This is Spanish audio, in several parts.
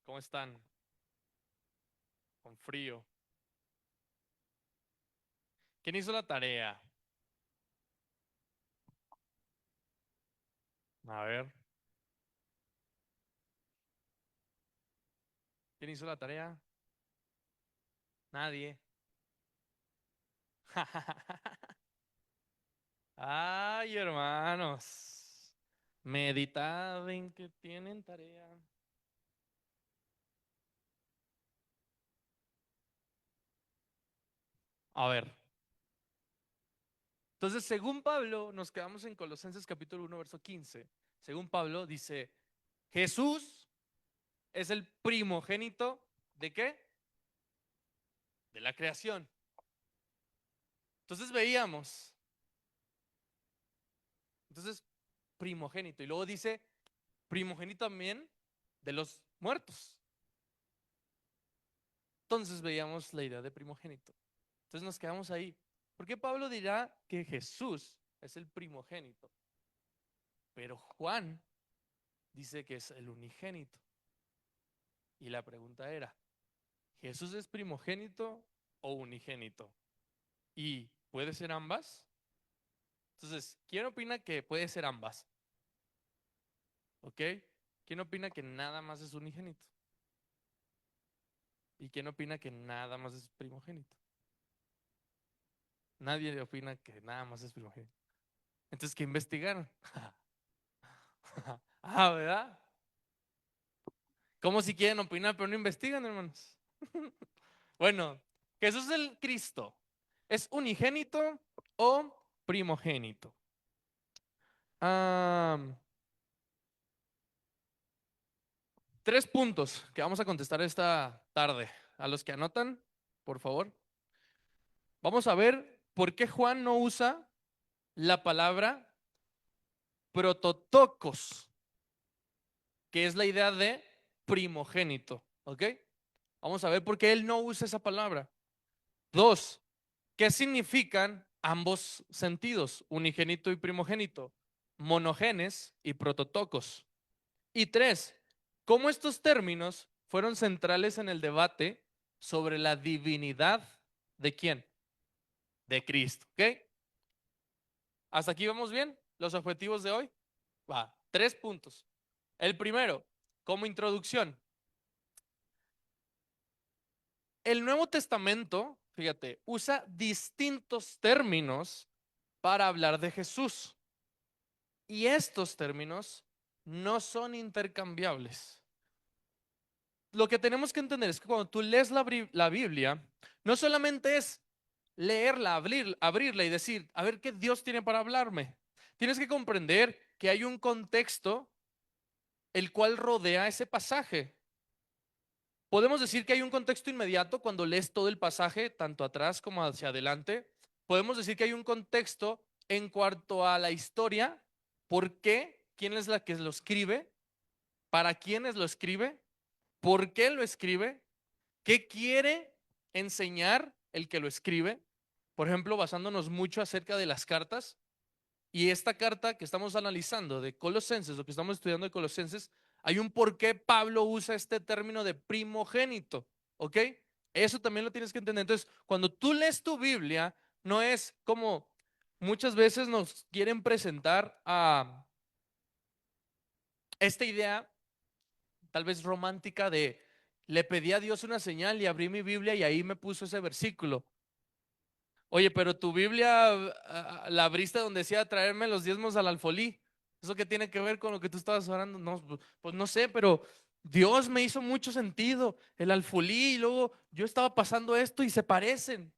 ¿Cómo están? Con frío. ¿Quién hizo la tarea? A ver, ¿quién hizo la tarea? Nadie. Ay, hermanos. Meditad en que tienen tarea. A ver. Entonces, según Pablo, nos quedamos en Colosenses capítulo 1, verso 15. Según Pablo, dice, Jesús es el primogénito ¿de qué? De la creación. Entonces veíamos, entonces primogénito. Y luego dice primogénito también de los muertos. Entonces veíamos la idea de primogénito. Entonces nos quedamos ahí. ¿Por qué Pablo dirá que Jesús es el primogénito? Pero Juan dice que es el unigénito. Y la pregunta era, ¿Jesús es primogénito o unigénito? ¿Y puede ser ambas? Entonces, ¿quién opina que puede ser ambas? ¿Ok? ¿Quién opina que nada más es unigénito? ¿Y quién opina que nada más es primogénito? Nadie opina que nada más es primogénito. Entonces, ¿qué investigaron? Ah, ¿verdad? Como si quieren opinar, pero no investigan, hermanos. Bueno, Jesús el Cristo, ¿es unigénito o primogénito? Ah, tres puntos que vamos a contestar esta tarde. A los que anotan, por favor. Vamos a ver por qué Juan no usa la palabra prototocos, que es la idea de primogénito. ¿Ok? Vamos a ver por qué él no usa esa palabra. Dos, ¿qué significan ambos sentidos, unigénito y primogénito? Monogenes y prototocos. Y tres, ¿cómo estos términos fueron centrales en el debate sobre la divinidad de quién? De Cristo. ¿Ok? ¿Hasta aquí vamos bien? ¿Los objetivos de hoy? Va, tres puntos. El primero, como introducción. El Nuevo Testamento, fíjate, usa distintos términos para hablar de Jesús. Y estos términos no son intercambiables. Lo que tenemos que entender es que cuando tú lees la Biblia, no solamente es leerla, abrirla y decir, a ver qué Dios tiene para hablarme. Tienes que comprender que hay un contexto el cual rodea ese pasaje. Podemos decir que hay un contexto inmediato cuando lees todo el pasaje, tanto atrás como hacia adelante. Podemos decir que hay un contexto en cuanto a la historia, por qué, quién es la que lo escribe, para quiénes lo escribe, por qué lo escribe, qué quiere enseñar el que lo escribe. Por ejemplo, basándonos mucho acerca de las cartas. Y esta carta que estamos analizando de Colosenses, lo que estamos estudiando de Colosenses, hay un por qué Pablo usa este término de primogénito, ¿ok? Eso también lo tienes que entender. Entonces, cuando tú lees tu Biblia, no es como muchas veces nos quieren presentar a esta idea, tal vez romántica, de le pedí a Dios una señal y abrí mi Biblia y ahí me puso ese versículo. Oye, pero tu Biblia la abriste donde decía traerme los diezmos al alfolí. ¿Eso qué tiene que ver con lo que tú estabas orando? No, pues no sé, pero Dios me hizo mucho sentido. El alfolí y luego yo estaba pasando esto y se parecen.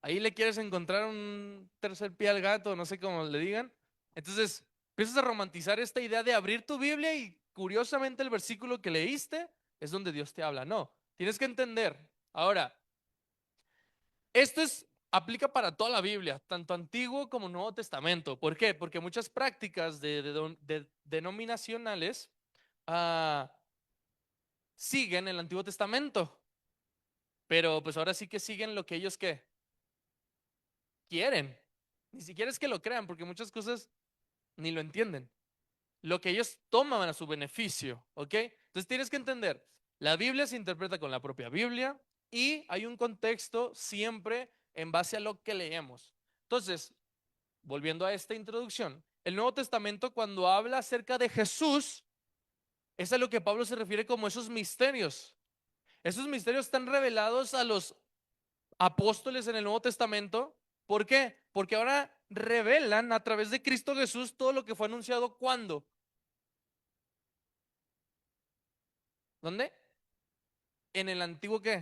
Ahí le quieres encontrar un tercer pie al gato, no sé cómo le digan. Entonces empiezas a romantizar esta idea de abrir tu Biblia y curiosamente el versículo que leíste es donde Dios te habla. No, tienes que entender. Ahora, esto aplica para toda la Biblia, tanto Antiguo como Nuevo Testamento. ¿Por qué? Porque muchas prácticas de denominacionales ah, siguen el Antiguo Testamento, pero pues ahora sí que siguen lo que ellos ¿qué? Quieren. Ni siquiera es que lo crean, porque muchas cosas ni lo entienden. Lo que ellos toman a su beneficio, ¿ok? Entonces tienes que entender, La Biblia se interpreta con la propia Biblia y hay un contexto siempre en base a lo que leemos. Entonces, volviendo a esta introducción, el Nuevo Testamento cuando habla acerca de Jesús, es a lo que Pablo se refiere como esos misterios. Esos misterios están revelados a los apóstoles en el Nuevo Testamento. ¿Por qué? Porque ahora revelan a través de Cristo Jesús todo lo que fue anunciado. ¿Cuándo? ¿Dónde? En el antiguo ¿qué?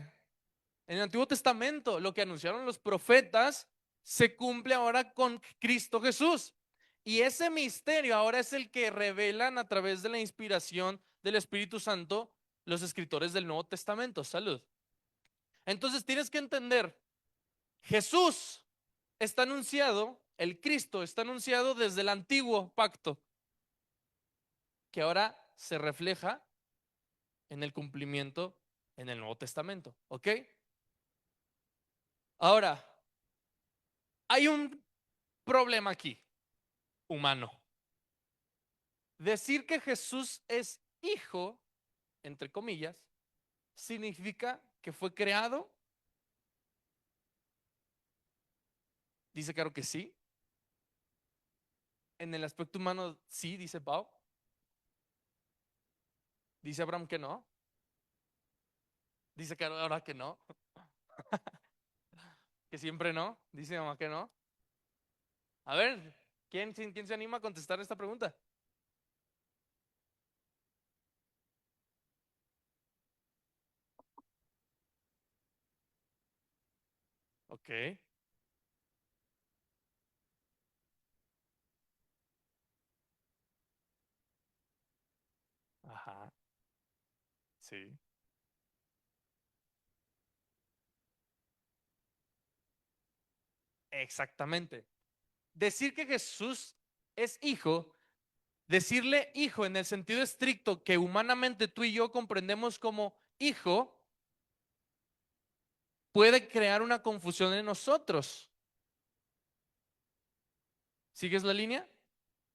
En el Antiguo Testamento. Lo que anunciaron los profetas se cumple ahora con Cristo Jesús. Y ese misterio ahora es el que revelan a través de la inspiración del Espíritu Santo los escritores del Nuevo Testamento. Salud. Entonces tienes que entender, Jesús está anunciado, el Cristo está anunciado desde el antiguo pacto, que ahora se refleja en el cumplimiento en el Nuevo Testamento. ¿Ok? Ahora, hay un problema aquí, humano. Decir que Jesús es hijo, entre comillas, significa que fue creado. Dice claro que sí. En el aspecto humano, sí, dice Pau. Dice Abraham que no. Dice que ahora que no. Que siempre no. Dice mamá que no. A ver, ¿quién se anima a contestar esta pregunta? Ok. Ajá. Sí. Exactamente. Decir que Jesús es hijo, decirle hijo en el sentido estricto que humanamente tú y yo comprendemos como hijo, puede crear una confusión en nosotros. ¿Sigues la línea?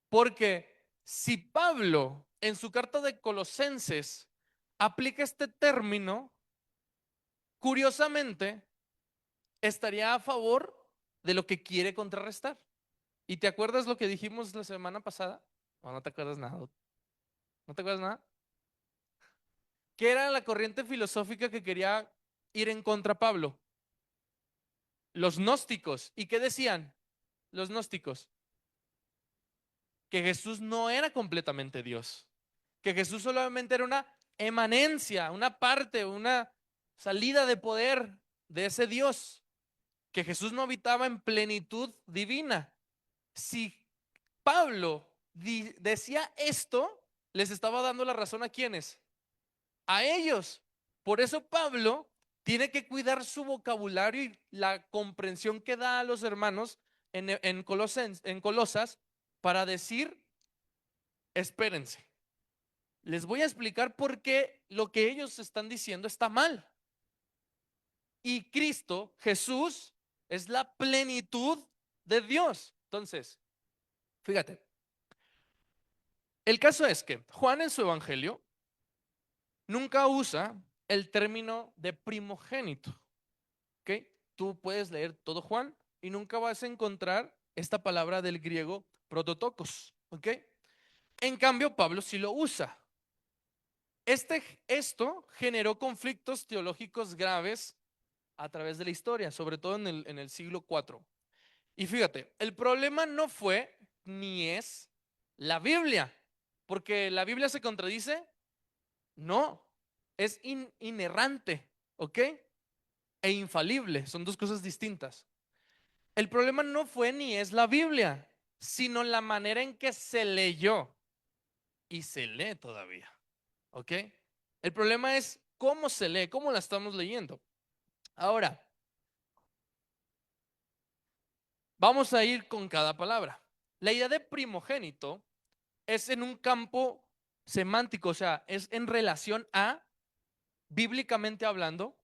Porque si Pablo en su carta de Colosenses aplica este término, curiosamente estaría a favor de lo que quiere contrarrestar. ¿Y te acuerdas lo que dijimos la semana pasada? ¿O no te acuerdas nada? ¿No te acuerdas nada? ¿Qué era la corriente filosófica que quería ir en contra Pablo? Los gnósticos. ¿Y qué decían los gnósticos? Que Jesús no era completamente Dios, que Jesús solamente era una emanencia, una parte, una salida de poder de ese Dios, que Jesús no habitaba en plenitud divina. Si Pablo decía esto, les estaba dando la razón a quienes, a ellos. Por eso Pablo tiene que cuidar su vocabulario y la comprensión que da a los hermanos en Colosas para decir, espérense, les voy a explicar por qué lo que ellos están diciendo está mal. Y Cristo, Jesús, es la plenitud de Dios. Entonces, fíjate, el caso es que Juan en su evangelio nunca usa el término de primogénito. ¿Ok? Tú puedes leer todo Juan y nunca vas a encontrar esta palabra del griego prototokos. ¿Ok? En cambio, Pablo sí lo usa. Esto generó conflictos teológicos graves a través de la historia, sobre todo en el siglo IV. Y fíjate, el problema no fue ni es la Biblia, porque la Biblia se contradice, no, es inerrante, ¿ok? E infalible, son dos cosas distintas. El problema no fue ni es la Biblia, sino la manera en que se leyó y se lee todavía, ¿ok? El problema es cómo se lee, cómo la estamos leyendo. Ahora, vamos a ir con cada palabra. La idea de primogénito es en un campo semántico, o sea, es en relación a, bíblicamente hablando,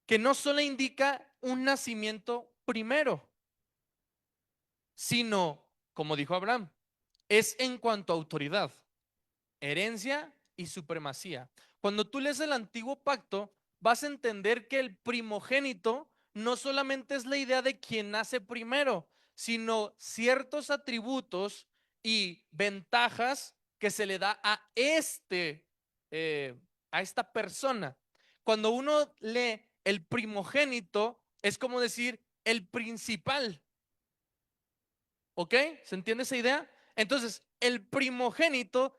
que no solo indica un nacimiento primero, sino, como dijo Abraham, es en cuanto a autoridad, herencia y supremacía. Cuando tú lees el Antiguo Pacto, vas a entender que el primogénito no solamente es la idea de quien nace primero, sino ciertos atributos y ventajas que se le da a esta persona. Cuando uno lee el primogénito, es como decir el principal. ¿Ok? ¿Se entiende esa idea? Entonces, el primogénito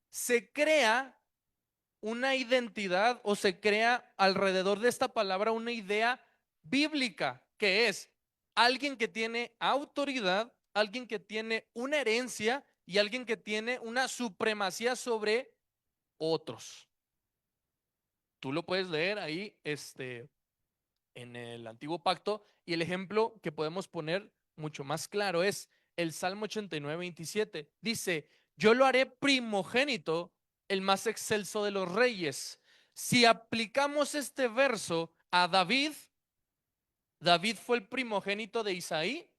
se crea una identidad o se crea alrededor de esta palabra una idea bíblica, que es alguien que tiene autoridad, alguien que tiene una herencia y alguien que tiene una supremacía sobre otros. Tú lo puedes leer ahí, en el Antiguo Pacto, y el ejemplo que podemos poner mucho más claro es el Salmo 89:27. Dice: yo lo haré primogénito, el más excelso de los reyes. Si aplicamos este verso a David, David fue el primogénito de Isaí.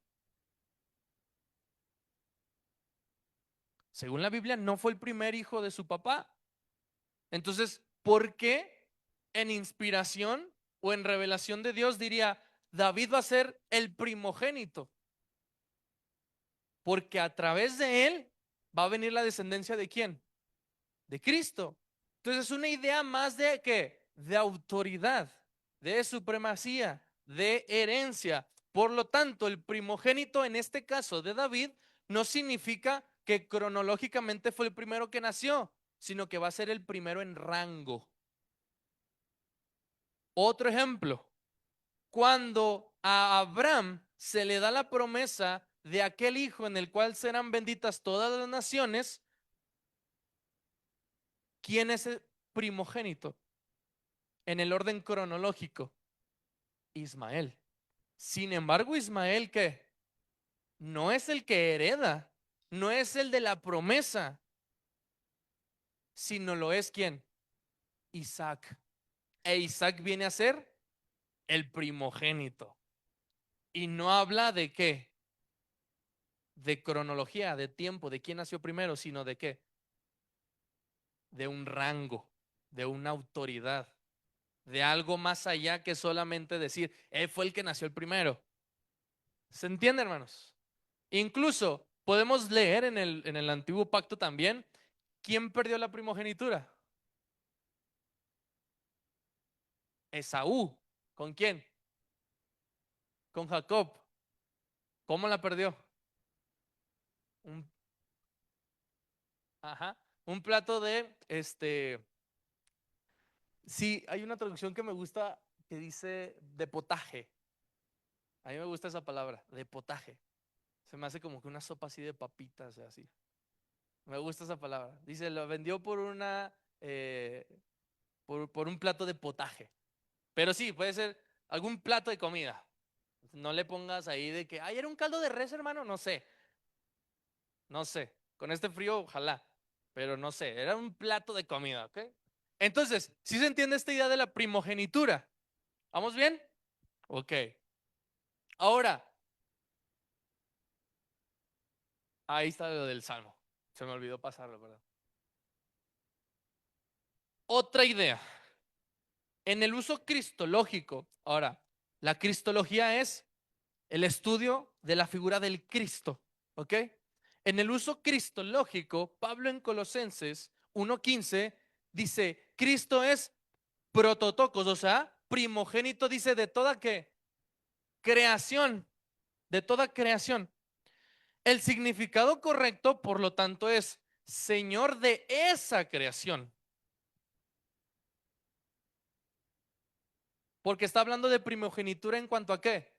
Según la Biblia, no fue el primer hijo de su papá. Entonces, ¿por qué en inspiración o en revelación de Dios diría David va a ser el primogénito? Porque a través de él va a venir la descendencia de ¿quién? De Cristo. Entonces es una idea más de ¿qué? De autoridad, de supremacía, de herencia. Por lo tanto, el primogénito en este caso de David no significa que cronológicamente fue el primero que nació, sino que va a ser el primero en rango. Otro ejemplo, cuando a Abraham se le da la promesa de aquel hijo en el cual serán benditas todas las naciones, ¿quién es el primogénito? En el orden cronológico, Ismael. Sin embargo, Ismael, ¿qué? No es el que hereda, no es el de la promesa, sino lo es ¿quién? Isaac. E Isaac viene a ser el primogénito. Y no habla de qué, de cronología, de tiempo, de quién nació primero, sino de qué, de un rango, de una autoridad, de algo más allá que solamente decir, él fue el que nació el primero. ¿Se entiende, hermanos? Incluso podemos leer en el Antiguo Pacto también, ¿quién perdió la primogenitura? Esaú. ¿Con quién? Con Jacob. ¿Cómo la perdió? Un, ajá, un plato sí, hay una traducción que me gusta que dice de potaje. A mí me gusta esa palabra, de potaje. Se me hace como que una sopa así de papitas, así. Me gusta esa palabra. Dice, lo vendió por por un plato de potaje. Pero sí, puede ser algún plato de comida. No le pongas ahí de que, ay, era un caldo de res, hermano. No sé, no sé. Con este frío, ojalá. Pero no sé, era un plato de comida, ¿ok? Entonces, ¿sí se entiende esta idea de la primogenitura? ¿Vamos bien? Ok. Ahora, ahí está lo del Salmo. Se me olvidó pasarlo, ¿verdad? Otra idea. En el uso cristológico. Ahora, la cristología es el estudio de la figura del Cristo, ¿ok? En el uso cristológico, Pablo en Colosenses 1:15 dice, Cristo es prototocos, o sea, primogénito, dice, de toda ¿qué? Creación, de toda creación. El significado correcto, por lo tanto, es Señor de esa creación, porque está hablando de primogenitura en cuanto a ¿qué?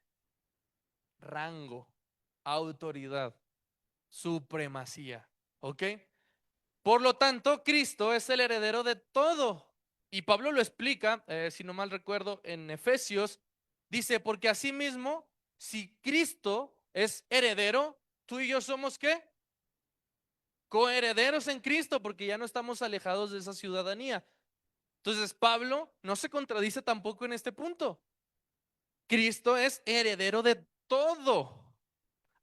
Rango, autoridad, supremacía, ¿ok? Por lo tanto, Cristo es el heredero de todo. Y Pablo lo explica, si no mal recuerdo, en Efesios, dice, porque asimismo, si Cristo es heredero, tú y yo somos ¿qué? Coherederos en Cristo, porque ya no estamos alejados de esa ciudadanía. Entonces, Pablo no se contradice tampoco en este punto. Cristo es heredero de todo.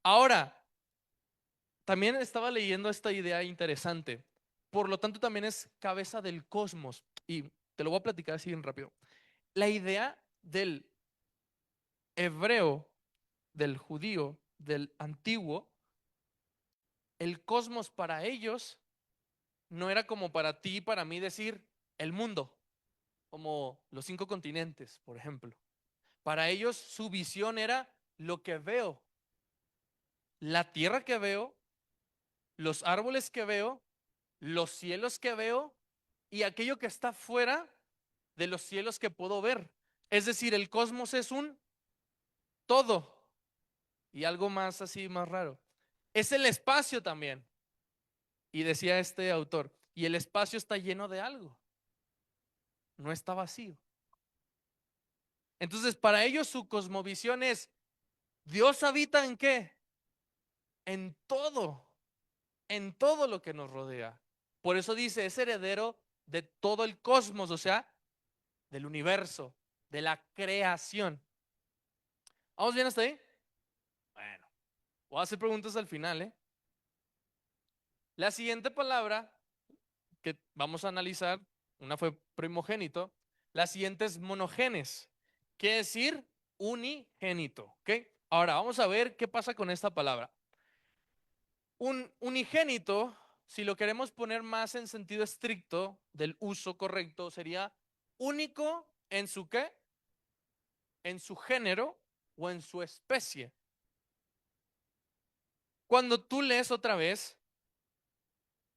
Ahora, también estaba leyendo esta idea interesante. por lo tanto también es cabeza del cosmos. Y te lo voy a platicar así bien rápido. La idea del hebreo, del judío, del antiguo, el cosmos para ellos no era como para ti y para mí decir el mundo, como los 5 continentes, por ejemplo. Para ellos su visión era lo que veo, la tierra que veo, los árboles que veo, los cielos que veo y aquello que está fuera de los cielos que puedo ver. Es decir, el cosmos es un todo y algo más así, más raro. Es el espacio también. Y decía este autor, y el espacio está lleno de algo, no está vacío. Entonces, para ellos su cosmovisión es, Dios habita ¿en qué? En todo lo que nos rodea. Por eso dice, es heredero de todo el cosmos, o sea, del universo, de la creación. ¿Vamos bien hasta ahí? Bueno, voy a hacer preguntas al final, ¿eh? La siguiente palabra que vamos a analizar, una fue primogénito, la siguiente es monogenes, quiere decir unigénito, ¿ok? Ahora vamos a ver qué pasa con esta palabra. Un unigénito, si lo queremos poner más en sentido estricto del uso correcto, sería único en su qué, en su género o en su especie. Cuando tú lees otra vez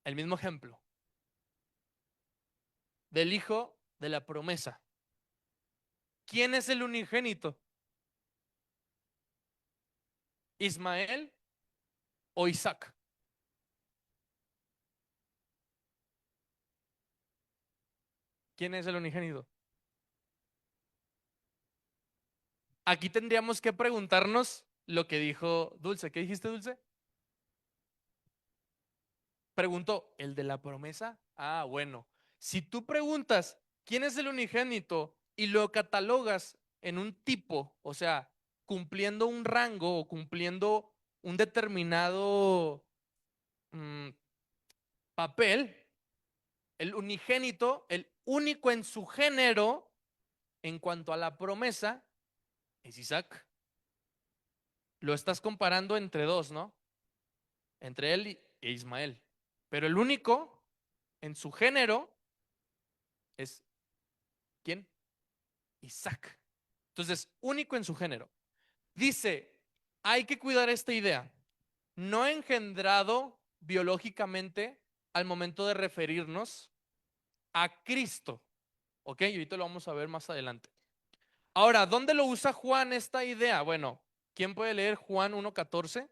el mismo ejemplo del hijo de la promesa, ¿quién es el unigénito? ¿Ismael o Isaac? ¿Quién es el unigénito? Aquí tendríamos que preguntarnos lo que dijo Dulce. ¿Qué dijiste, Dulce? Preguntó, ¿el de la promesa? Ah, bueno. Si tú preguntas, ¿quién es el unigénito? Y lo catalogas en un tipo, o sea, cumpliendo un rango o cumpliendo un determinado papel, el unigénito, el único en su género, en cuanto a la promesa, es Isaac. Lo estás comparando entre dos, ¿no? Entre él e Ismael. Pero el único en su género es ¿quién? Isaac. Entonces, único en su género. Dice, hay que cuidar esta idea. No engendrado biológicamente al momento de referirnos a Cristo. ¿Ok? Y ahorita lo vamos a ver más adelante. Ahora, ¿dónde lo usa Juan esta idea? Bueno, ¿quién puede leer Juan 1:14?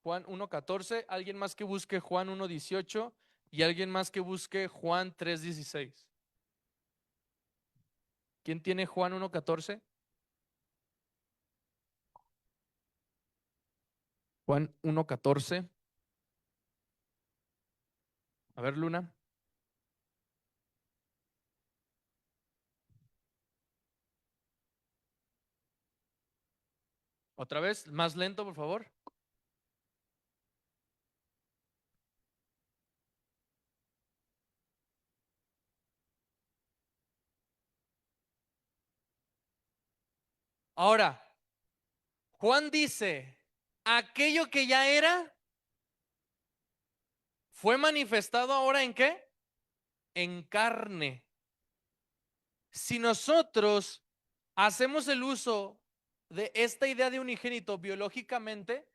Juan 1:14, alguien más que busque Juan 1:18 y alguien más que busque Juan 3:16. ¿Quién tiene Juan 1:14? Juan 1:14. A ver, Luna. Otra vez, más lento, por favor. Ahora, Juan dice, aquello que ya era, fue manifestado ahora ¿en qué? En carne. Si nosotros hacemos el uso de esta idea de unigénito biológicamente,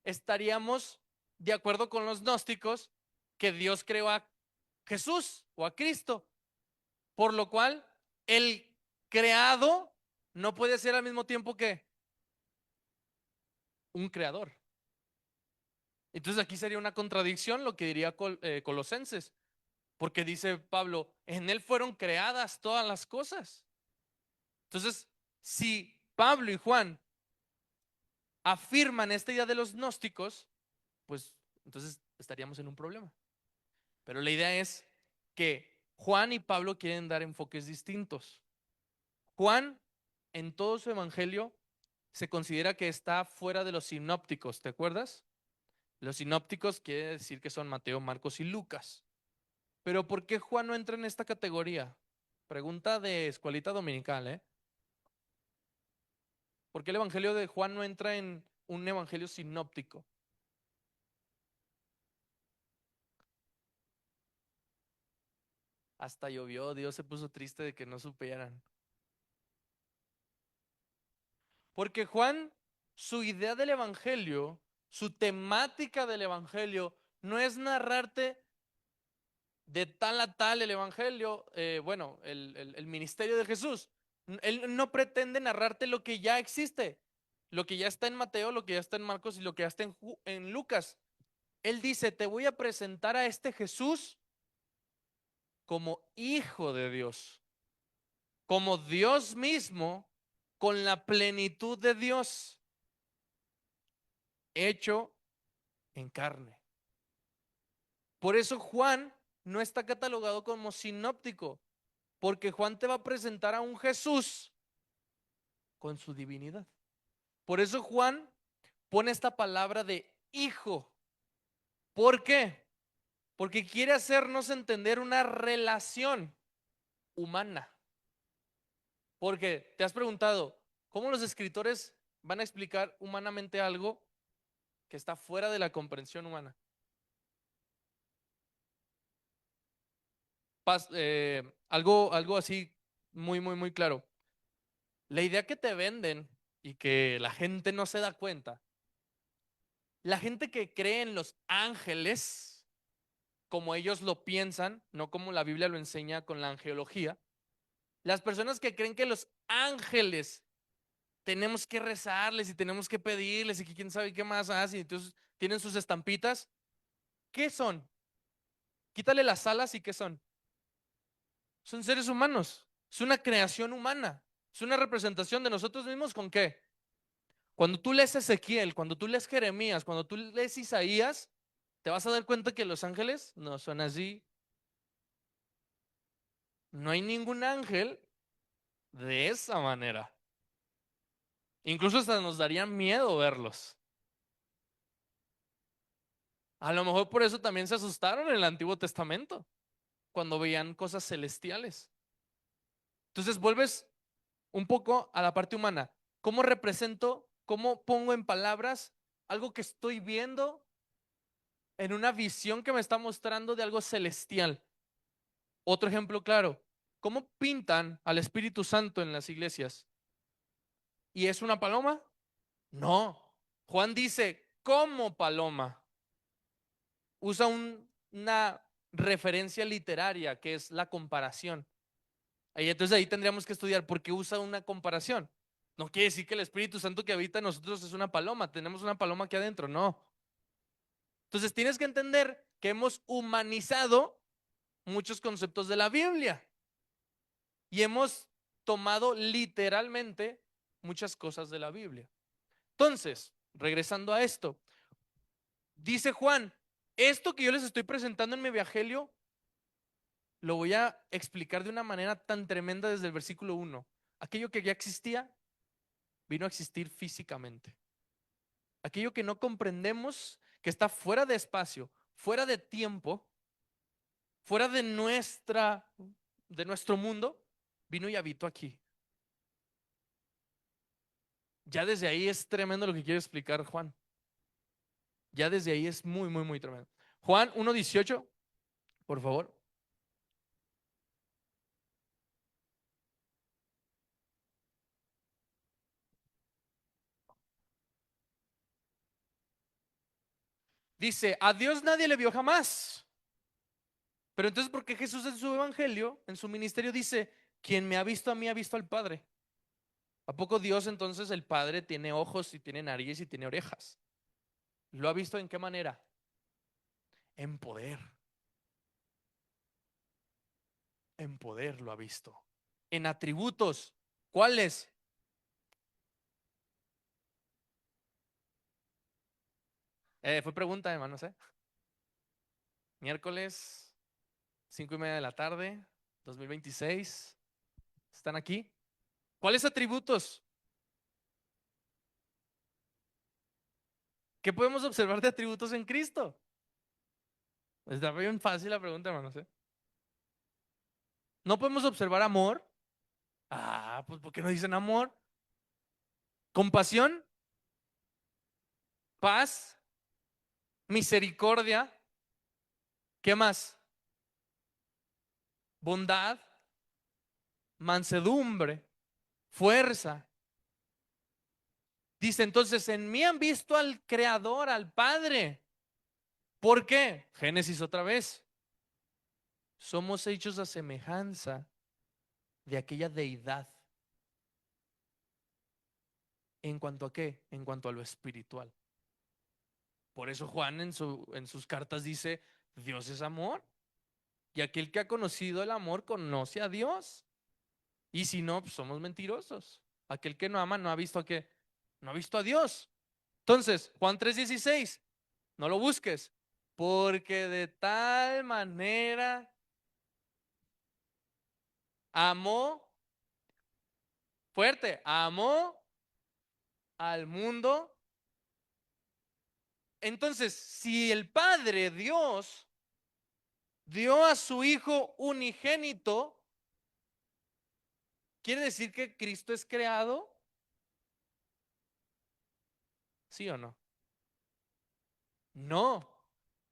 estaríamos de acuerdo con los gnósticos que Dios creó a Jesús o a Cristo, por lo cual el creado no puede ser al mismo tiempo que un creador. Entonces aquí sería una contradicción lo que diría Colosenses, porque dice Pablo, en él fueron creadas todas las cosas. Entonces, si Pablo y Juan afirman esta idea de los gnósticos, pues entonces estaríamos en un problema. Pero la idea es que Juan y Pablo quieren dar enfoques distintos. Juan, en todo su evangelio, se considera que está fuera de los sinópticos, ¿te acuerdas? Los sinópticos quiere decir que son Mateo, Marcos y Lucas. Pero ¿por qué Juan no entra en esta categoría? Pregunta de escuelita dominical, ¿eh? ¿Por qué el evangelio de Juan no entra en un evangelio sinóptico? Hasta llovió, Dios se puso triste de que no supieran. Porque Juan, su idea del evangelio, su temática del evangelio, no es narrarte de tal a tal el evangelio, bueno, el ministerio de Jesús. Él no pretende narrarte lo que ya existe, lo que ya está en Mateo, lo que ya está en Marcos y lo que ya está en Lucas. Él dice, te voy a presentar a este Jesús como hijo de Dios, como Dios mismo, con la plenitud de Dios, hecho en carne. Por eso Juan no está catalogado como sinóptico, porque Juan te va a presentar a un Jesús con su divinidad. Por eso Juan pone esta palabra de hijo. ¿Por qué? Porque quiere hacernos entender una relación humana. Porque te has preguntado, ¿cómo los escritores van a explicar humanamente algo que está fuera de la comprensión humana? Algo así muy claro. La idea que te venden y que la gente no se da cuenta, la gente que cree en los ángeles, como ellos lo piensan, no como la Biblia lo enseña con la angelología, las personas que creen que los ángeles tenemos que rezarles y tenemos que pedirles y que quién sabe qué más hacen, entonces tienen sus estampitas, ¿qué son? Quítale las alas y ¿qué son? Son seres humanos, es una creación humana, es una representación de nosotros mismos. ¿Con qué? Cuando tú lees Ezequiel, cuando tú lees Jeremías, cuando tú lees Isaías, te vas a dar cuenta que los ángeles no son así. No hay ningún ángel de esa manera. Incluso hasta nos daría miedo verlos. A lo mejor por eso también se asustaron en el Antiguo Testamento, cuando veían cosas celestiales. Entonces vuelves un poco a la parte humana. ¿Cómo represento, cómo pongo en palabras algo que estoy viendo en una visión que me está mostrando de algo celestial? Otro ejemplo claro, ¿cómo pintan al Espíritu Santo en las iglesias? ¿Y es una paloma? No. Juan dice, como paloma. Usa una referencia literaria que es la comparación. Y entonces ahí tendríamos que estudiar por qué usa una comparación. No quiere decir que el Espíritu Santo que habita en nosotros es una paloma, tenemos una paloma aquí adentro, no. Entonces tienes que entender que hemos humanizado muchos conceptos de la Biblia y hemos tomado literalmente muchas cosas de la Biblia. Entonces, regresando a esto, dice Juan, esto que yo les estoy presentando en mi evangelio lo voy a explicar de una manera tan tremenda desde el versículo 1. Aquello que ya existía vino a existir físicamente. Aquello que no comprendemos, que está fuera de espacio, fuera de tiempo, fuera de nuestro mundo, vino y habitó aquí. Ya desde ahí es tremendo lo que quiere explicar Juan. Ya desde ahí es muy tremendo. Juan 1:18, por favor. Dice, a Dios nadie le vio jamás. Pero entonces, ¿por qué Jesús en su evangelio, en su ministerio, dice, quien me ha visto a mí ha visto al Padre? ¿A poco Dios entonces el Padre tiene ojos y tiene nariz y tiene orejas? ¿Lo ha visto en qué manera? En poder. En poder lo ha visto. En atributos. ¿Cuáles? Fue pregunta, hermanos, ¿eh? Miércoles, 5:30 de la tarde, 2026. ¿Están aquí? ¿Cuáles atributos? ¿Qué podemos observar de atributos en Cristo? Está bien fácil la pregunta, hermanos, ¿eh? ¿No podemos observar amor? Ah, pues ¿por qué no dicen amor? Compasión, paz, misericordia, ¿qué más? Bondad, mansedumbre, fuerza. Dice entonces, en mí han visto al Creador, al Padre. ¿Por qué? Génesis otra vez. Somos hechos a semejanza de aquella deidad. ¿En cuanto a qué? En cuanto a lo espiritual. Por eso Juan en sus cartas dice, Dios es amor. Y aquel que ha conocido el amor conoce a Dios. Y si no, pues somos mentirosos. Aquel que no ama no ha visto a qué, no ha visto a Dios. Entonces, Juan 3:16, no lo busques. Porque de tal manera amó, fuerte, amó al mundo. Entonces, si el Padre Dios dio a su Hijo unigénito, ¿quiere decir que Cristo es creado? ¿Sí o no? No.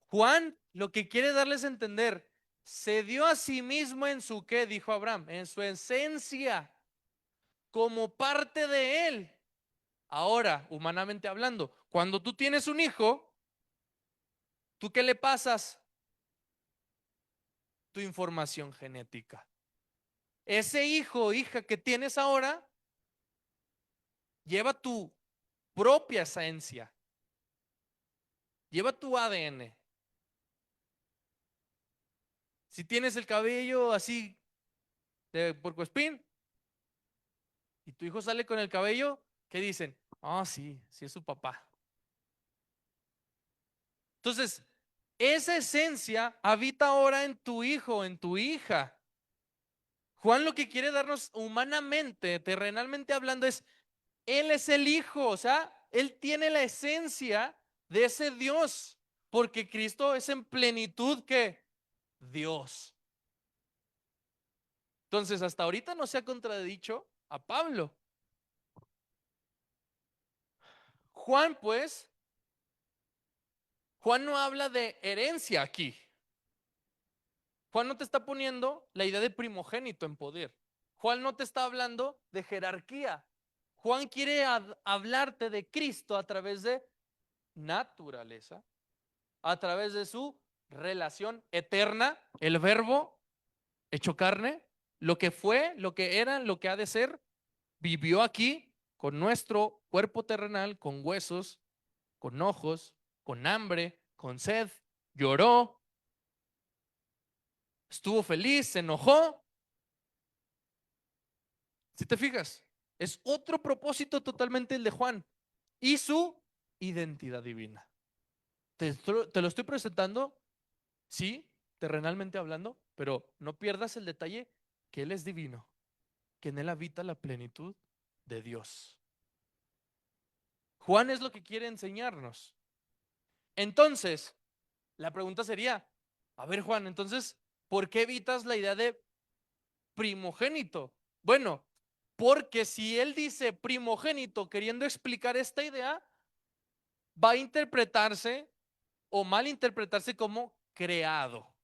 Juan lo que quiere darles a entender, se dio a sí mismo en su qué, dijo Abraham, en su esencia, como parte de él. Ahora, humanamente hablando, cuando tú tienes un hijo, ¿tú qué le pasas? Tu información genética. Ese hijo o hija que tienes ahora lleva tu propia esencia, lleva tu ADN. Si tienes el cabello así de puercoespín y tu hijo sale con el cabello, ¿qué dicen? Ah, sí, sí es su papá. Entonces, esa esencia habita ahora en tu hijo, en tu hija. Juan lo que quiere darnos humanamente, terrenalmente hablando, es, él es el hijo, o sea, él tiene la esencia de ese Dios, porque Cristo es en plenitud que Dios. Entonces, hasta ahorita no se ha contradicho a Pablo. Juan, pues, Juan no habla de herencia aquí. Juan no te está poniendo la idea de primogénito en poder. Juan no te está hablando de jerarquía. Juan quiere hablarte de Cristo a través de naturaleza, a través de su relación eterna, el verbo hecho carne, lo que fue, lo que era, lo que ha de ser, vivió aquí con nuestro cuerpo terrenal, con huesos, con ojos, con hambre, con sed, lloró, estuvo feliz, se enojó. Si te fijas, es otro propósito totalmente el de Juan y su identidad divina. Te lo estoy presentando, sí, terrenalmente hablando, pero no pierdas el detalle que Él es divino, que en Él habita la plenitud de Dios. Juan es lo que quiere enseñarnos. Entonces, la pregunta sería, a ver Juan, entonces, ¿por qué evitas la idea de primogénito? Bueno, porque si él dice primogénito queriendo explicar esta idea, va a interpretarse o malinterpretarse como creado.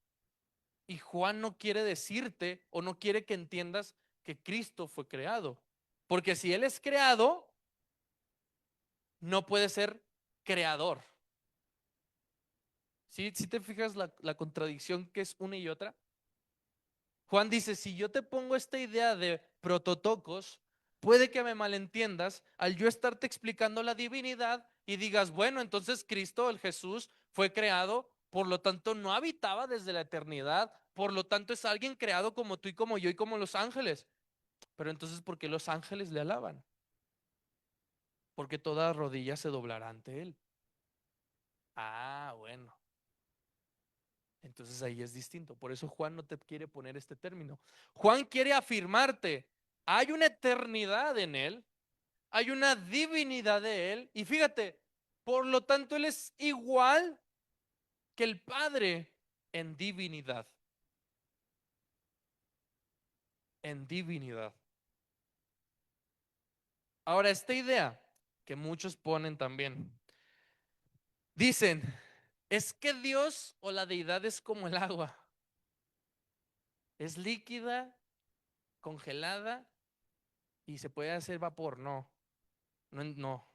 Y Juan no quiere decirte o no quiere que entiendas que Cristo fue creado. Porque si Él es creado, no puede ser creador. ¿Sí? ¿Sí te fijas la contradicción que es una y otra? Juan dice, si yo te pongo esta idea de prototocos, puede que me malentiendas al yo estarte explicando la divinidad y digas, bueno, entonces Cristo, el Jesús, fue creado, por lo tanto no habitaba desde la eternidad, por lo tanto es alguien creado como tú y como yo y como los ángeles. Pero entonces, ¿por qué los ángeles le alaban? Porque toda rodilla se doblará ante él. Ah, bueno. Entonces ahí es distinto. Por eso Juan no te quiere poner este término. Juan quiere afirmarte, hay una eternidad en él, hay una divinidad de él. Y fíjate, Por lo tanto, Él es igual que el Padre en divinidad. En divinidad. Ahora, esta idea que muchos ponen también, dicen, es que Dios o la deidad es como el agua. Es líquida, congelada y se puede hacer vapor. No, no, no.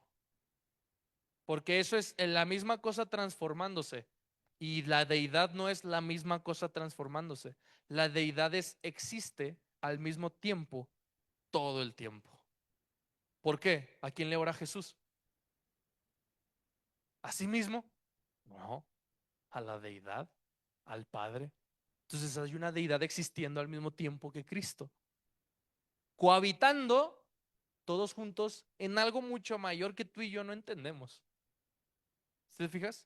Porque eso es la misma cosa transformándose. Y la deidad no es la misma cosa transformándose. La deidad existe al mismo tiempo, todo el tiempo. ¿Por qué? ¿A quién le ora Jesús? ¿A sí mismo? No, a la deidad, al Padre. Entonces hay una deidad existiendo al mismo tiempo que Cristo, cohabitando todos juntos en algo mucho mayor que tú y yo no entendemos. ¿Te fijas?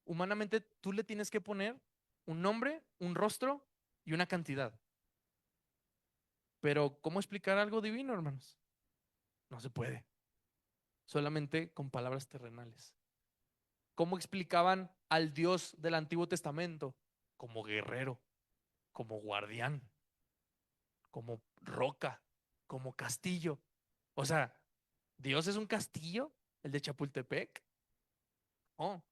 Humanamente tú le tienes que poner un nombre, un rostro y una cantidad. Pero ¿cómo explicar algo divino, hermanos? No se puede. Solamente con palabras terrenales. ¿Cómo explicaban al Dios del Antiguo Testamento? Como guerrero, como guardián, como roca, como castillo. O sea, ¿Dios es un castillo? ¿El de Chapultepec? No,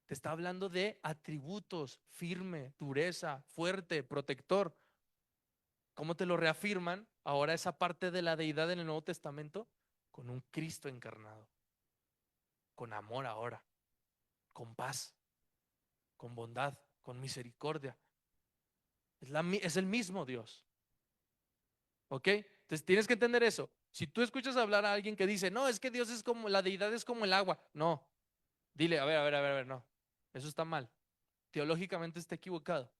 te está hablando de atributos: firme, dureza, fuerte, protector. ¿Cómo te lo reafirman ahora esa parte de la deidad en el Nuevo Testamento? Con un Cristo encarnado, con amor ahora, con paz, con bondad, con misericordia. Es el mismo Dios. ¿Ok? Entonces tienes que entender eso. Si tú escuchas hablar a alguien que dice, no, es que Dios es como, la deidad es como el agua. No, dile, a ver, no. Eso está mal. Teológicamente está equivocado.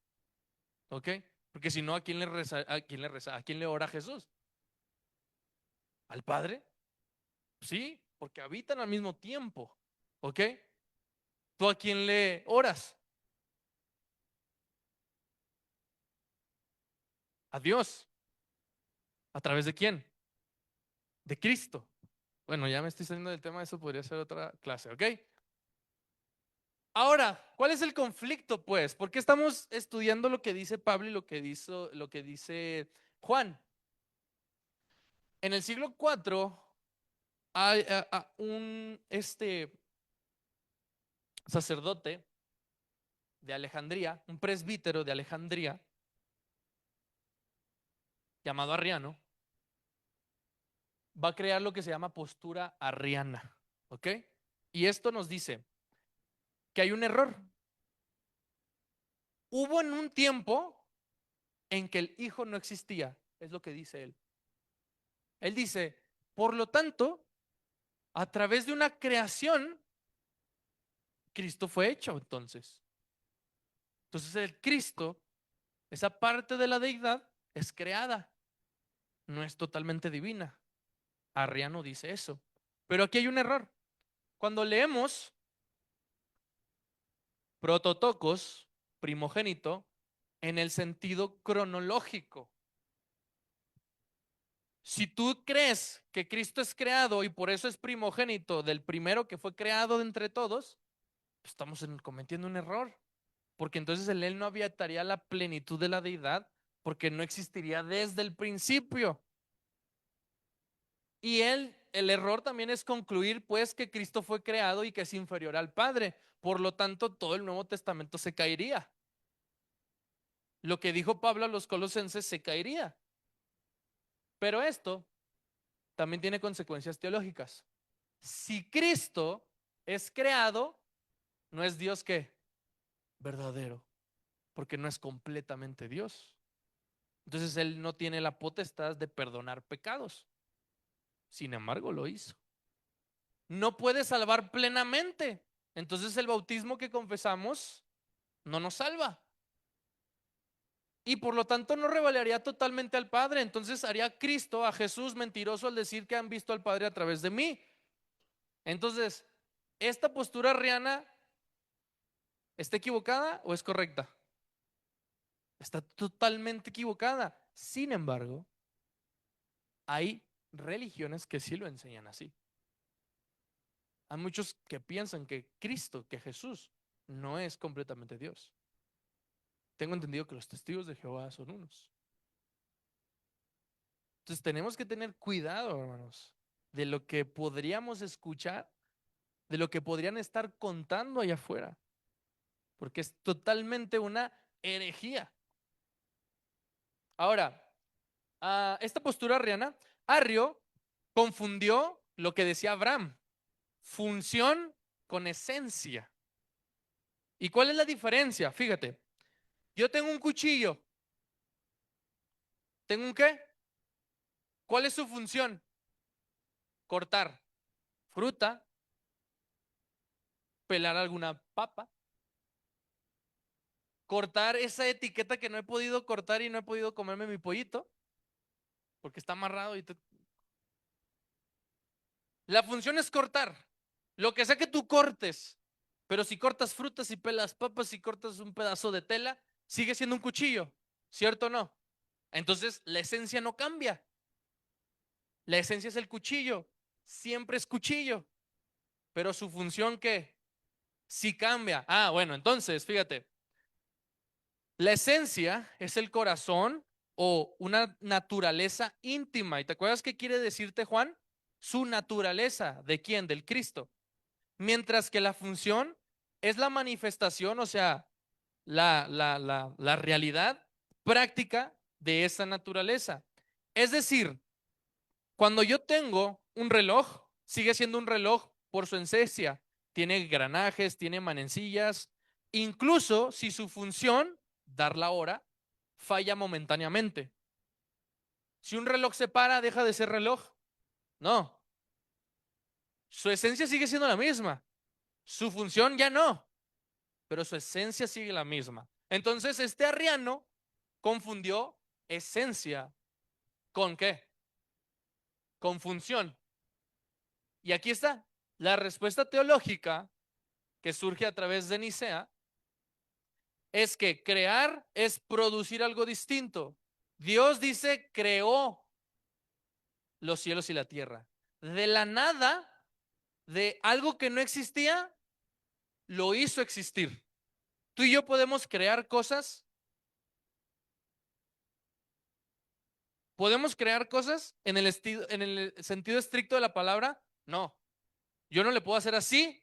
¿Ok? Porque si no, ¿a quién le reza? ¿A quién le reza? ¿A quién le ora Jesús? ¿Al Padre? Sí, porque habitan al mismo tiempo. ¿Ok? ¿Tú a quién le oras? A Dios. ¿A través de quién? De Cristo. Bueno, ya me estoy saliendo del tema, eso podría ser otra clase, ¿ok? Ahora, ¿cuál es el conflicto, pues? ¿Por qué estamos estudiando lo que dice Pablo y lo que dice Juan? En el siglo IV hay un sacerdote de Alejandría, un presbítero de Alejandría, llamado Arriano, va a crear lo que se llama postura arriana, ¿ok? Y esto nos dice que hay un error. Hubo en un tiempo en que el hijo no existía, es lo que dice él. Él dice, por lo tanto, a través de una creación, Cristo fue hecho entonces. Entonces el Cristo, esa parte de la deidad, es creada, no es totalmente divina. Arriano dice eso. Pero aquí hay un error. Cuando leemos prototocos, primogénito, en el sentido cronológico, si tú crees que Cristo es creado y por eso es primogénito del primero que fue creado de entre todos, pues estamos cometiendo un error. Porque entonces en él no habitaría la plenitud de la deidad, porque no existiría desde el principio. Y el error también es concluir pues que Cristo fue creado y que es inferior al Padre. Por lo tanto, todo el Nuevo Testamento se caería. Lo que dijo Pablo a los colosenses se caería. Pero esto también tiene consecuencias teológicas. Si Cristo es creado, no es Dios que verdadero, porque no es completamente Dios. Entonces él no tiene la potestad de perdonar pecados. Sin embargo, lo hizo. No puede salvar plenamente. Entonces el bautismo que confesamos no nos salva. Y por lo tanto no revelaría totalmente al Padre. Entonces haría a Cristo, a Jesús, mentiroso al decir que han visto al Padre a través de mí. Entonces, ¿esta postura arriana está equivocada o es correcta? Está totalmente equivocada. Sin embargo, hay religiones que sí lo enseñan así. Hay muchos que piensan que Cristo, que Jesús, no es completamente Dios. Tengo entendido que los testigos de Jehová son unos. Entonces tenemos que tener cuidado, hermanos, de lo que podríamos escuchar, de lo que podrían estar contando allá afuera, porque es totalmente una herejía. Ahora, esta postura arriana, Arrio confundió lo que decía Abraham, función con esencia. ¿Y cuál es la diferencia? Fíjate, yo tengo un cuchillo. ¿Tengo un qué? ¿Cuál es su función? Cortar fruta, pelar alguna papa, cortar esa etiqueta que no he podido cortar y no he podido comerme mi pollito porque está amarrado La función es cortar. Lo que sea que tú cortes, pero si cortas frutas y pelas papas y cortas un pedazo de tela, sigue siendo un cuchillo, ¿cierto o no? Entonces la esencia no cambia. La esencia es el cuchillo, siempre es cuchillo, pero su función ¿qué? Sí cambia. Bueno, entonces, fíjate, la esencia es el corazón o una naturaleza íntima. ¿Y te acuerdas qué quiere decirte Juan? Su naturaleza. ¿De quién? Del Cristo. Mientras que la función es la manifestación, o sea, la realidad práctica de esa naturaleza. Es decir, cuando yo tengo un reloj, sigue siendo un reloj por su esencia. Tiene granajes, tiene manecillas, incluso si su función, dar la hora, falla momentáneamente. Si un reloj se para, deja de ser reloj. No, su esencia sigue siendo la misma. Su función ya no, pero su esencia sigue la misma. Entonces, este arriano confundió esencia con ¿qué? Con función. Y aquí está la respuesta teológica que surge a través de Nicea, es que crear es producir algo distinto. Dios dice, creó los cielos y la tierra. De la nada, de algo que no existía, lo hizo existir. Tú y yo podemos crear cosas. ¿Podemos crear cosas en en el sentido estricto de la palabra? No. Yo no le puedo hacer así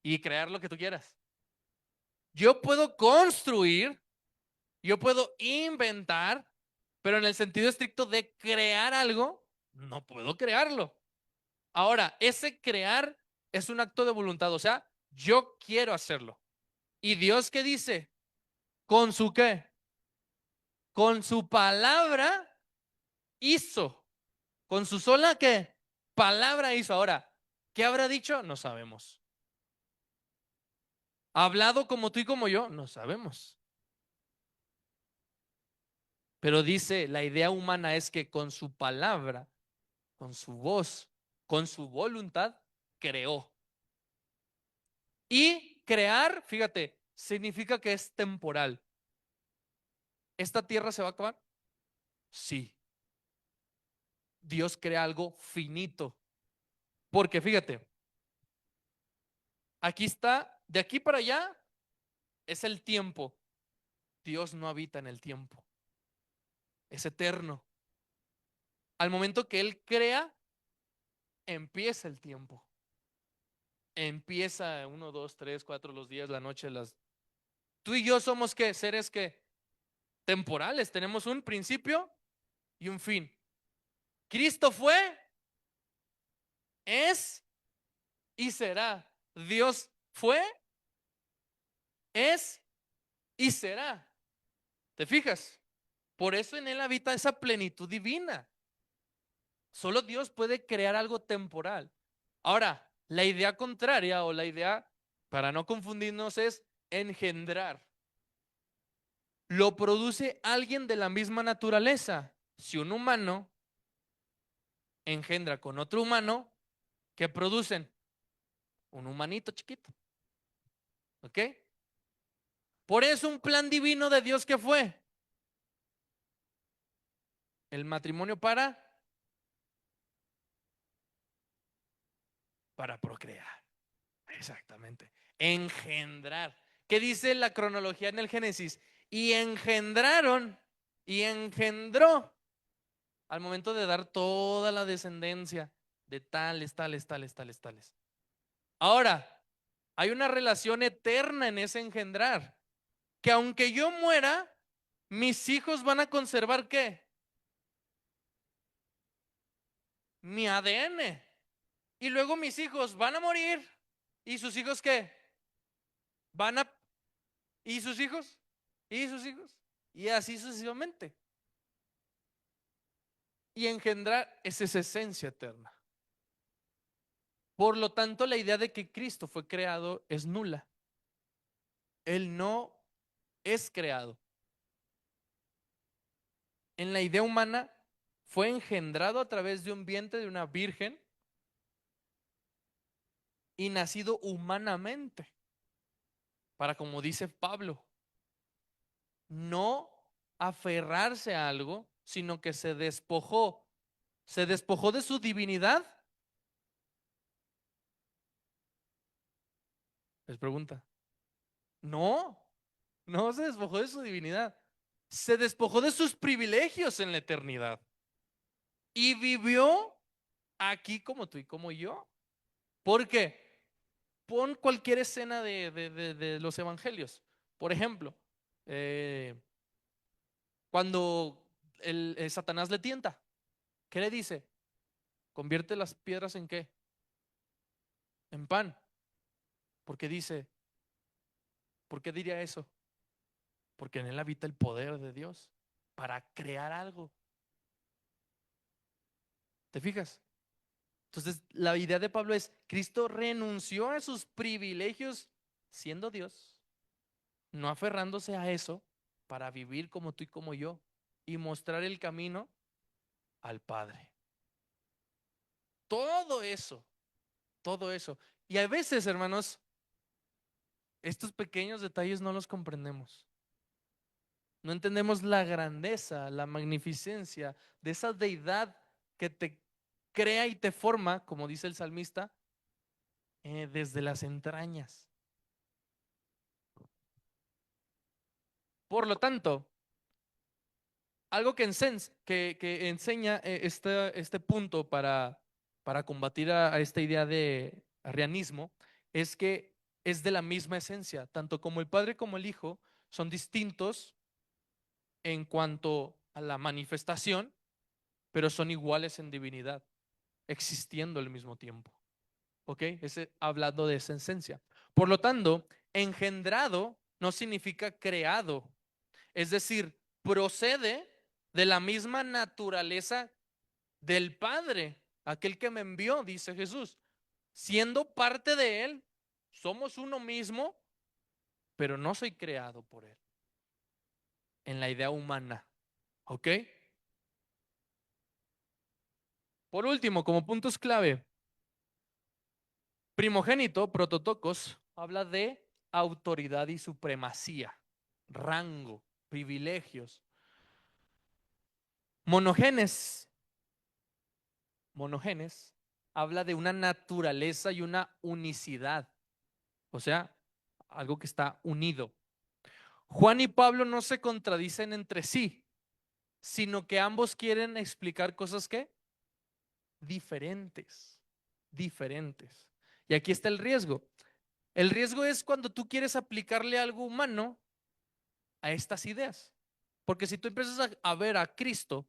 y crear lo que tú quieras. Yo puedo construir, yo puedo inventar, pero en el sentido estricto de crear algo, no puedo crearlo. Ahora, ese crear es un acto de voluntad, o sea, yo quiero hacerlo. ¿Y Dios qué dice? ¿Con su qué? Con su palabra hizo. Con su sola qué? Palabra hizo. Ahora, ¿qué habrá dicho? No sabemos. ¿Hablado como tú y como yo? No sabemos. Pero dice, la idea humana es que con su palabra, con su voz, con su voluntad, creó. Y crear, fíjate, significa que es temporal. ¿Esta tierra se va a acabar? Sí. Dios crea algo finito. Porque fíjate, aquí está, de aquí para allá es el tiempo. Dios no habita en el tiempo. Es eterno. Al momento que Él crea, empieza el tiempo. Empieza 1, 2, 3, 4 los días, la noche, las... Tú y yo somos ¿qué? Seres que temporales. Tenemos un principio y un fin. Cristo fue, es y será. Dios fue, es y será. ¿Te fijas? Por eso en Él habita esa plenitud divina. Solo Dios puede crear algo temporal. Ahora, la idea contraria o la idea, para no confundirnos, es engendrar. Lo produce alguien de la misma naturaleza. Si un humano engendra con otro humano, ¿qué producen? Un humanito chiquito. ¿Ok? Por eso un plan divino de Dios que fue el matrimonio para para procrear. Exactamente. Engendrar. ¿Qué dice la cronología en el Génesis? Y engendraron y engendró al momento de dar toda la descendencia de tales, tales, tales, tales, tales. Ahora, hay una relación eterna en ese engendrar, que aunque yo muera, mis hijos van a conservar ¿qué? Mi ADN. Y luego mis hijos van a morir. ¿Y sus hijos qué? Van a... ¿Y sus hijos? ¿Y sus hijos? Y así sucesivamente. Y engendrar es esa esencia eterna. Por lo tanto, la idea de que Cristo fue creado es nula. Él no es creado. En la idea humana fue engendrado a través de un vientre de una virgen y nacido humanamente. Para, como dice Pablo, no aferrarse a algo, sino que se despojó. ¿Se despojó de su divinidad? Les pregunta. No, no se despojó de su divinidad. Se despojó de sus privilegios en la eternidad. Y vivió aquí como tú y como yo. ¿Por qué? Pon cualquier escena de los evangelios. Por ejemplo, eh, cuando Satanás le tienta, ¿qué le dice? Convierte las piedras en ¿qué? En pan. Porque dice, ¿por qué diría eso? Porque en él habita el poder de Dios para crear algo. ¿Te fijas? Entonces, la idea de Pablo es, Cristo renunció a sus privilegios siendo Dios, no aferrándose a eso para vivir como tú y como yo y mostrar el camino al Padre. Todo eso, todo eso. Y a veces, hermanos, estos pequeños detalles no los comprendemos. No entendemos la grandeza, la magnificencia de esa deidad que te crea y te forma, como dice el salmista, desde las entrañas. Por lo tanto, algo que enseña este punto para combatir a esta idea de arrianismo es que es de la misma esencia, tanto como el Padre como el Hijo son distintos en cuanto a la manifestación, pero son iguales en divinidad, existiendo al mismo tiempo. ¿Ok? Hablando de esa esencia. Por lo tanto, engendrado no significa creado, es decir, procede de la misma naturaleza del Padre, aquel que me envió, dice Jesús. Siendo parte de Él, somos uno mismo, pero no soy creado por Él, en la idea humana. ¿Ok? Por último, como puntos clave, primogénito, prototocos, habla de autoridad y supremacía, rango, privilegios. Monogenes, monogenes, habla de una naturaleza y una unicidad, o sea, algo que está unido. Juan y Pablo no se contradicen entre sí, sino que ambos quieren explicar cosas que diferentes, diferentes. Y aquí está el riesgo. El riesgo es cuando tú quieres aplicarle algo humano a estas ideas. Porque si tú empiezas a ver a Cristo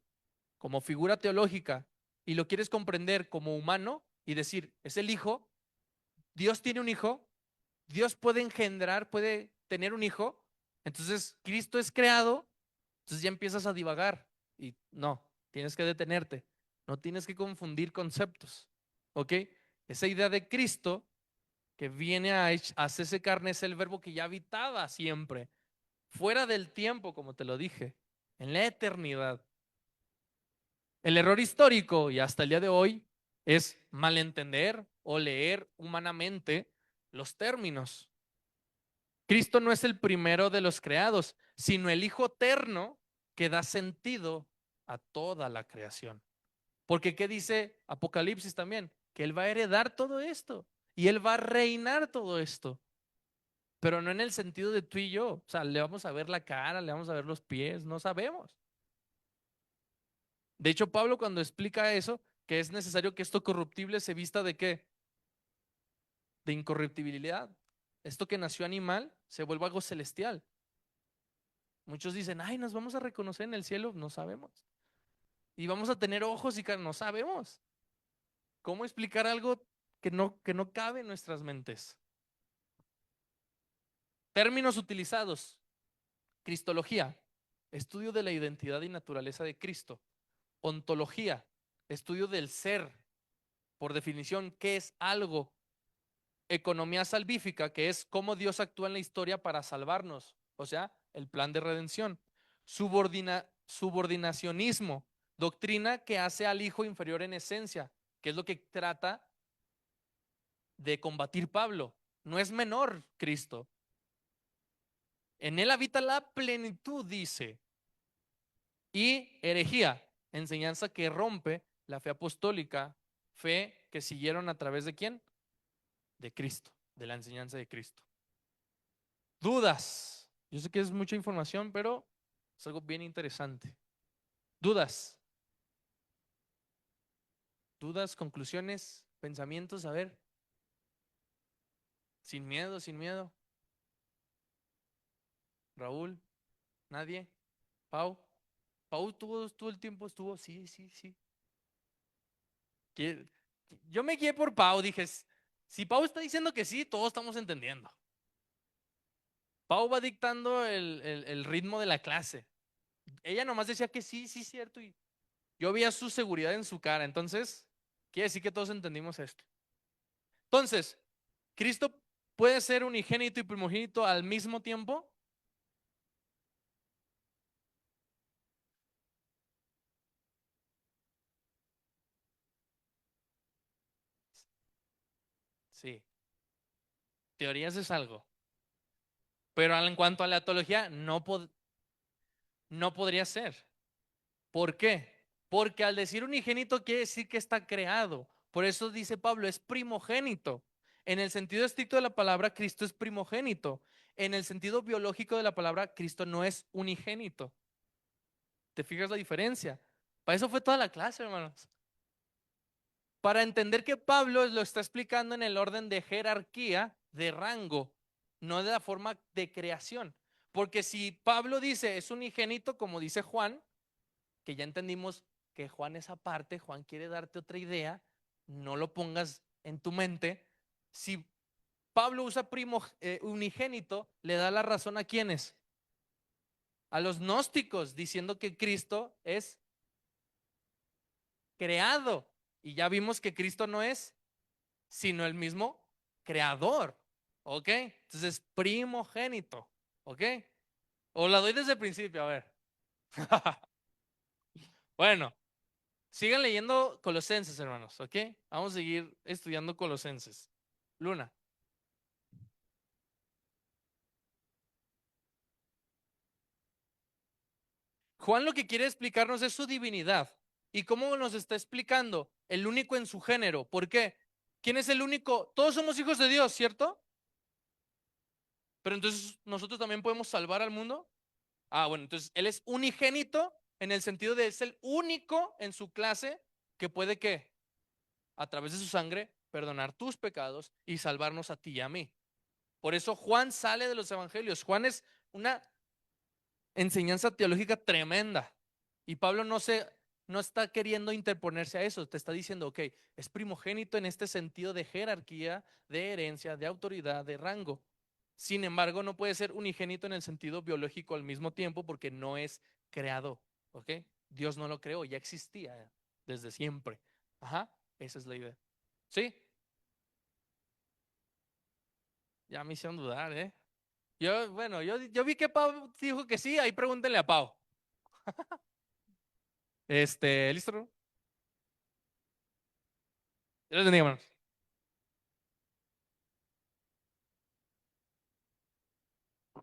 como figura teológica y lo quieres comprender como humano y decir, es el Hijo, Dios tiene un hijo, Dios puede engendrar, puede tener un hijo, entonces Cristo es creado, entonces ya empiezas a divagar y no, tienes que detenerte, no tienes que confundir conceptos, ¿ok? Esa idea de Cristo que viene a hacerse carne es el verbo que ya habitaba siempre, fuera del tiempo, como te lo dije, en la eternidad. El error histórico y hasta el día de hoy es malentender o leer humanamente los términos. Cristo no es el primero de los creados, sino el Hijo eterno que da sentido a toda la creación. Porque ¿qué dice Apocalipsis también? que Él va a heredar todo esto y Él va a reinar todo esto, pero no en el sentido de tú y yo. O sea, le vamos a ver la cara, le vamos a ver los pies, no sabemos. De hecho, Pablo cuando explica eso, que es necesario que esto corruptible se vista de qué? De incorruptibilidad. Esto que nació animal se vuelve algo celestial. Muchos dicen, ay, nos vamos a reconocer en el cielo, no sabemos. Y vamos a tener ojos y no sabemos. ¿Cómo explicar algo que no cabe en nuestras mentes? Términos utilizados: cristología, estudio de la identidad y naturaleza de Cristo; ontología, estudio del ser, por definición, qué es algo; economía salvífica, que es cómo Dios actúa en la historia para salvarnos, o sea, el plan de redención; subordinacionismo, doctrina que hace al hijo inferior en esencia, que es lo que trata de combatir Pablo. No es menor Cristo, en él habita la plenitud, dice. Y herejía, enseñanza que rompe la fe apostólica, fe que siguieron a través de quién? De Cristo, de la enseñanza de Cristo. Dudas. Yo sé que es mucha información, pero es algo bien interesante. Dudas. Dudas, conclusiones, pensamientos, a ver. Sin miedo, sin miedo. Raúl, nadie. Pau. Pau todo el tiempo estuvo, sí, sí, sí. Que- Yo me guié por Pau, dije, si Pau está diciendo que sí, todos estamos entendiendo. Pau va dictando el ritmo de la clase. Ella nomás decía que sí, sí, cierto, y yo veía su seguridad en su cara. Entonces, quiere decir que todos entendimos esto. Entonces, ¿Cristo puede ser unigénito y primogénito al mismo tiempo? Sí, teorías es algo. Pero en cuanto a la teología, no podría ser. ¿Por qué? Porque al decir unigénito quiere decir que está creado. Por eso dice Pablo, es primogénito. En el sentido estricto de la palabra, Cristo es primogénito. En el sentido biológico de la palabra, Cristo no es unigénito. ¿Te fijas la diferencia? Para eso fue toda la clase, hermanos. Para entender que Pablo lo está explicando en el orden de jerarquía, de rango, no de la forma de creación. Porque si Pablo dice es unigénito, como dice Juan, que ya entendimos que Juan es aparte, Juan quiere darte otra idea, no lo pongas en tu mente. Si Pablo usa unigénito, le da la razón a quienes, a los gnósticos, diciendo que Cristo es creado. Y ya vimos que Cristo no es, sino el mismo creador. ¿Ok? Entonces, primogénito. ¿Ok? O la doy desde el principio, a ver. Bueno, sigan leyendo Colosenses, hermanos, ¿ok? Vamos a seguir estudiando Colosenses. Luna. Juan lo que quiere explicarnos es su divinidad. ¿Y cómo nos está explicando? El único en su género. ¿Por qué? ¿Quién es el único? Todos somos hijos de Dios, ¿cierto? Pero entonces, ¿nosotros también podemos salvar al mundo? Ah, bueno, entonces Él es unigénito en el sentido de es el único en su clase que puede, ¿qué? A través de su sangre perdonar tus pecados y salvarnos a ti y a mí. Por eso Juan sale de los evangelios. Juan es una enseñanza teológica tremenda. Y Pablo no está queriendo interponerse a eso. Te está diciendo, ok, es primogénito en este sentido de jerarquía, de herencia, de autoridad, de rango. Sin embargo, no puede ser unigénito en el sentido biológico al mismo tiempo porque no es creado. ¿Ok? Dios no lo creó, ya existía desde siempre. Ajá, esa es la idea. ¿Sí? Ya me hicieron dudar, ¿eh? Bueno, yo vi que Pau dijo que sí, ahí pregúntenle a Pau. ¿Listo? Dios les bendiga, hermanos.